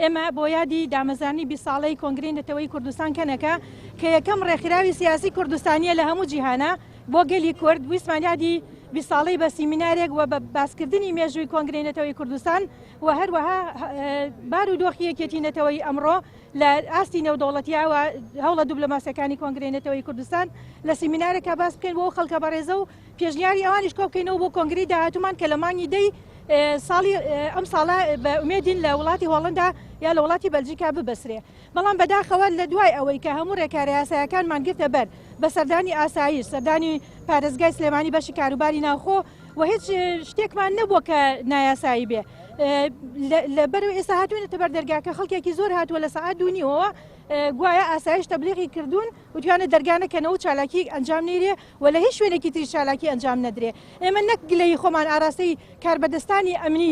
ئێمە بۆ یادی دامەزانی 20 ساڵەی کۆنگرەی نەتەوەی کوردستان کەنەکە کە یەکەم ڕێکخراوی سیاسی کوردستانیە لە هەموو جیهانە بۆ گەلی کورد ویسمان یادی 20 ساڵەی بە سیمینارێک و بە باسکردنی مێژووی کۆنگرەی نەتەوەی کوردستان و هەروەها بار و دۆخی یەکێتی نەتەوەی ئەمڕۆ لە ئاستی نێودەوڵەتیاوە هەوڵە دیبلۆماسیەکانی کۆنگرەی نەتەوەی کوردستان لە سیمینارێکە باس بکەین بۆ خەڵکە بەڕێزە و پێشنیاری ئەوانیش کۆ بکەینەوە بۆ کۆنگرەی داهاتوومان کە لە مانگی دەی ساڵی ئەم ساڵە بە ئومێدین لە وڵاتی هۆڵندا یا لە وڵاتی بەلجیکا ببەسرێ بەڵام بەداخەوە لە دوای ئەوەی کە هەموو ڕێکاری یاساییەکانمان گرتە بەر بە سەردانی ئاسایش سەردانی پارێزگای سلێمانی بەشی کاروباری ناوخۆ و هیچ شتێکمان نەبووە کە نایاسایی بێ لە بەرەو ئێستا هاتوونەتە بەر دەرگاکە خەڵکێکی زۆر هاتووە لە سەعات دوونیەوە گوایە ئاسایش تەبلیغی کردوون وتوانە دەرگانەکەنەوە چالاکی ئەنجام نێرێ و لە هیچ شوێنێکی تری چالاکی ئەنجام نەدرێ ئێمە نەک گلەی خۆمان ئاراستەی کاربەدەستانی ئەمنی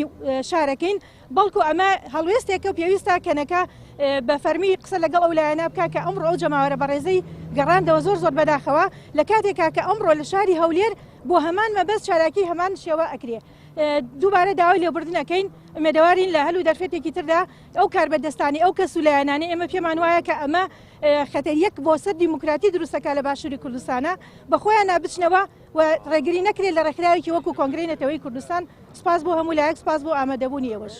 شارەکەین بەڵکو ئەمە هەڵوێستێکە و پێویستە کەنەکە بە فەرمی قسە لەگەڵ ئەو لایەنە بکە کە ئەمڕۆ ئەو جەماوەرە بەڕێزەی گەڕاندەوە زۆر زۆر بەداخەوە لە کاتێکا کە ئەمڕۆ لە شاری هەولێر بۆ هەمان مەبەست چالاکی هەمان شێوە ئەکرێ دووبارە داوای لێبوردنەکەین ئمێدەوارین لە هەلو دەرفێتێکی تردا ئەو کاربەدەستانی ئەو کەس و لایەنانە ئێمە پێمان وایە کە ئەمە خەتەریەک بۆ سەر دیموکراتی دروستەکە لە باشووری کوردستانە بەخۆیان نابچنەوە و ڕێگری نەکرێت لە ڕێکخراوێکی وەکو کۆنگرەی نەتەوەی کوردستان سپاس بۆ هەموو لایەک سپاس بۆ ئامادەبوونی ئێوەش.